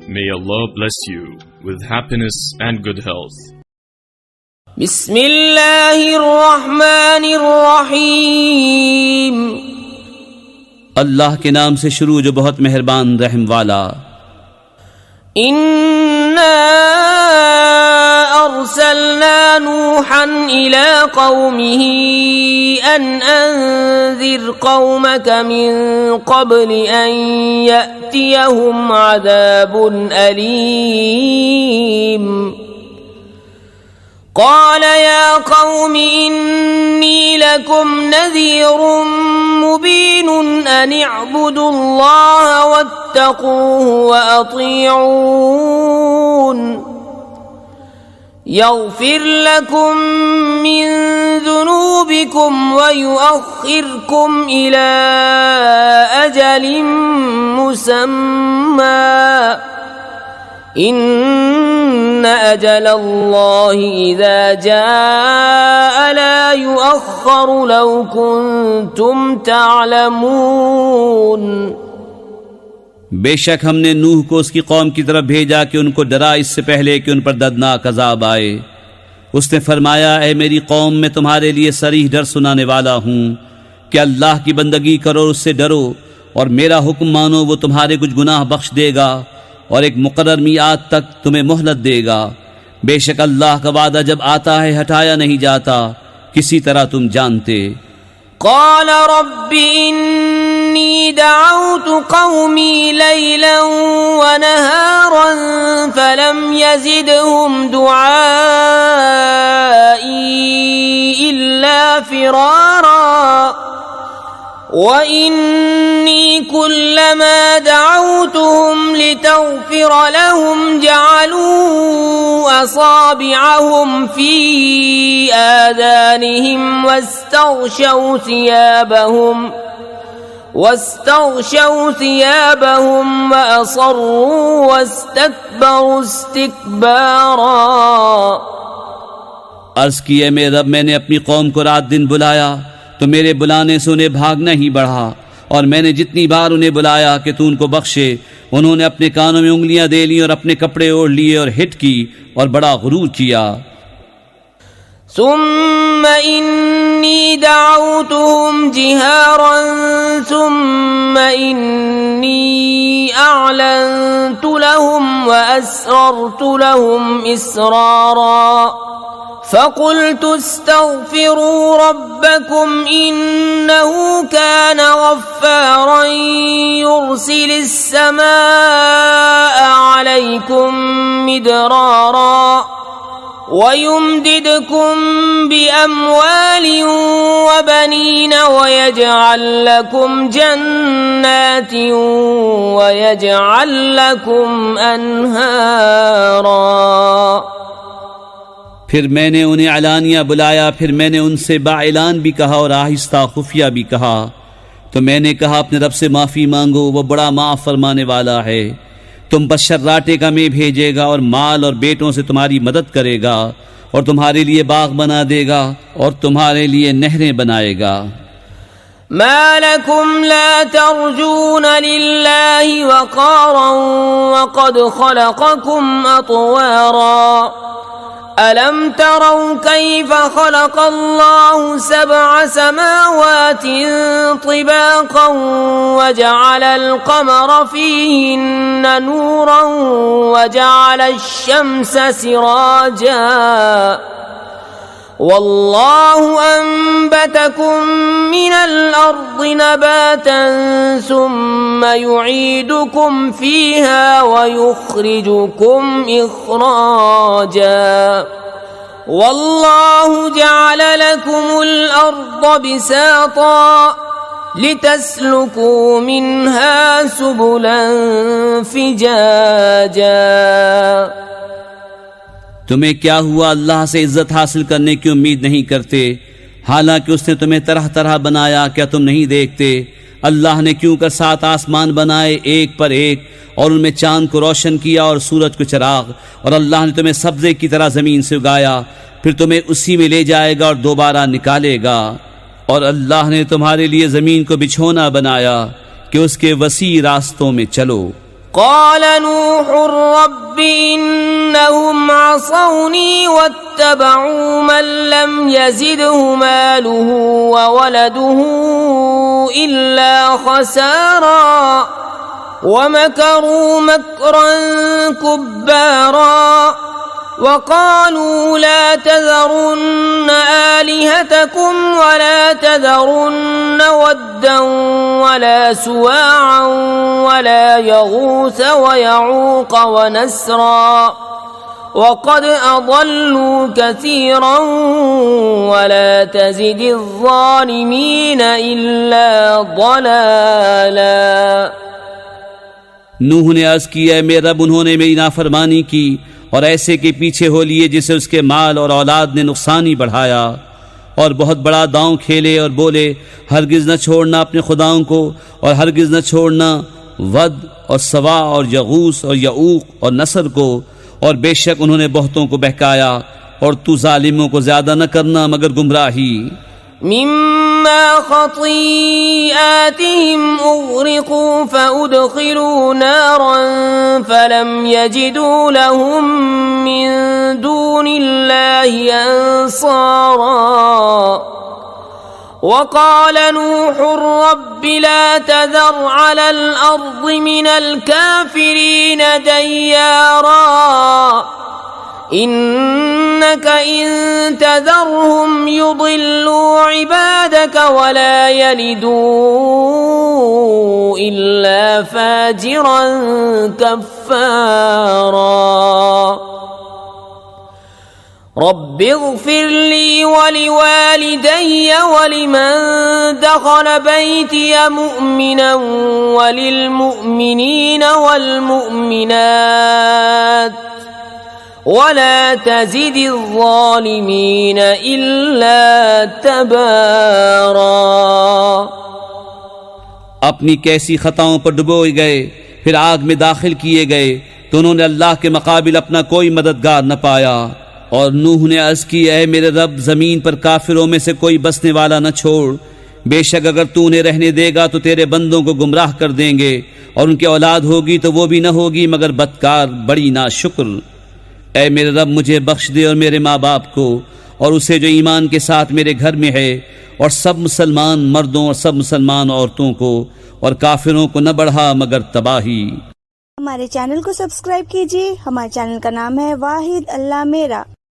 May Allah bless you with happiness and good health. बिस्मिल्लाहिर्रहमानिर्रहीम। अल्लाह के नाम से शुरू जो बहुत मेहरबान रहम वाला। इन्ना अर्सलना नूहन इला कौमिही अन अंज़िर कौमक मिन क़ब्ल अन यअतियहुम अज़ाबुन अलीम। قال يا قوم إني لكم نذير مبين أن اعبدوا الله واتقوه وأطيعون يغفر لكم من ذنوبكم ويؤخركم إلى أجل مسمى إن أجل الله إذا جاء لا يؤخر لو كنتم تعلمون। बेशक हमने नूह को उसकी कौम की तरफ भेजा कि उनको डरा इससे पहले कि उन पर दर्दनाक अजाब आए। उसने फरमाया, ऐ मेरी कौम, मैं तुम्हारे लिए सरीह डर सुनाने वाला हूँ कि अल्लाह की बंदगी करो, उससे डरो और मेरा हुक्म मानो। वो तुम्हारे कुछ गुनाह बख्श देगा और एक मुकर्रर मियाद तक तुम्हें मोहलत देगा। बेशक अल्लाह का वादा जब आता है हटाया नहीं जाता, किसी तरह तुम जानते। क़ाल रब्बि इन्नी दअउतु क़ौमी लैलन व नहारन फलम यज़िदहुम दुआई इल्ला फ़िरारा। وإني كلما دعوتهم لتغفر لهم جعلوا أصابعهم في آذانهم واستغشوا ثيابهم وأصروا واستكبروا استكبارا। अर्ज़ किए, मेरे रब, मैंने अपनी कौम को रात दिन बुलाया तो मेरे बुलाने से उन्हें भागना ही बढ़ा, और मैंने जितनी बार उन्हें बुलाया कि तू उनको बख्शे, उन्होंने अपने कानों में उंगलियां दे ली और अपने कपड़े ओढ़ लिए और हिट की और बड़ा गुरूर किया। सुम्म इन्नी दअउतुहुम जिहारन सुम्म इन्नी अअलनतु लहुम व अस्ररतु लहुम इसरारा। فقلت استغفروا ربكم إنه كان غفارا يرسل السماء عليكم مدرارا ويمددكم بأموال وبنين ويجعل لكم جنات ويجعل لكم أنهارا। फिर मैंने उन्हें अलानिया बुलाया, फिर मैंने उनसे बाइलान भी कहा और आहिस्ता खुफिया भी कहा। तो मैंने कहा, अपने रब से माफ़ी मांगो, वो बड़ा माफ़ फरमाने वाला है। तुम पर शर्राटे का में भेजेगा और माल और बेटों से तुम्हारी मदद करेगा और तुम्हारे लिए बाग बना देगा और तुम्हारे लिए नहरें बनाएगा। मा लकुम ला तर्जून लिल्लाहि वक़ारन वक़द खलक़कुम अतवारा। ألم تروا كيف خلق الله 7 سماوات طباقا وجعل القمر فيهن نورا وجعل الشمس سراجا والله أنبتكم من الأرض نباتا ثم يعيدكم فيها ويخرجكم إخراجا والله جعل لكم الأرض بساطا لتسلكوا منها سبلا فجاجا। तुम्हें क्या हुआ, अल्लाह से इज्जत हासिल करने की उम्मीद नहीं करते, हालांकि उसने तुम्हें तरह तरह बनाया। क्या तुम नहीं देखते? अल्लाह ने क्यों कर 7 आसमान बनाए एक पर एक और उनमें चांद को रोशन किया और सूरज को चिराग, और अल्लाह ने तुम्हें सब्जे की तरह जमीन से उगाया, फिर तुम्हें उसी में ले जाएगा और दोबारा निकालेगा। और अल्लाह ने तुम्हारे लिए जमीन को बिछोना बनाया कि उसके वसी रास्तों में चलो। قال نوح رب إنهم عصوني واتبعوا من لم يزده ماله وولده إلا خسارا ومكروا مكرا كبارا وقالوا لا تذرن آلهتكم ولا تذرن ودا ولا سواعا ولا يغوث ويعوق ونسرا وقد أضلوا كثيرا ولا تزد الظالمين إلا ضلالا। नूह ने अर्ज किया, है मेरे रब, उन्होंने मेरी नाफरमानी की और ऐसे के पीछे हो लिए जिसे उसके माल और औलाद ने नुकसान ही बढ़ाया, और बहुत बड़ा दांव खेले और बोले हरगिज न छोड़ना अपने खुदाओं को, और हरगिज न छोड़ना वद और सवा और यगूस और यऊक और नसर को, और बेशक उन्होंने बहुतों को बहकाया, और तू जालिमों को ज्यादा न करना मगर गुमराही। مما خطيئاتهم أغرقوا فأدخلوا نارا فلم يجدوا لهم من دون الله أنصارا وقال نوح رب لا تذر على الأرض من الكافرين ديارا إنك إن تذرهم يضلوا عبادك ولا يلدوا إلا فاجرا كفارا رب اغفر لي ولوالدي ولمن دخل بيتي مؤمنا وللمؤمنين والمؤمنات ولا تزد الظالمين إلا تبارا। अपनी कैसी खताओं पर डुबोए गए, फिर आग में दाखिल किए गए तो उन्होंने अल्लाह के मुकाबिल अपना कोई मददगार न पाया। और नूह ने अर्ज की, है मेरे रब, जमीन पर काफिरों में से कोई बसने वाला न छोड़, बेशक अगर तू उन्हें रहने देगा तो तेरे बंदों को गुमराह कर देंगे, और उनकी औलाद होगी तो वो भी न होगी मगर बदकार, बड़ी नाशुक्र। ऐ मेरे रब, मुझे बख्श दे और मेरे माँ बाप को और उसे जो ईमान के साथ मेरे घर में है, और सब मुसलमान मर्दों और सब मुसलमान औरतों को, और काफिरों को न बढ़ा मगर तबाही। हमारे चैनल को सब्सक्राइब कीजिए। हमारे चैनल का नाम है वाहिद अल्लाह मेरा।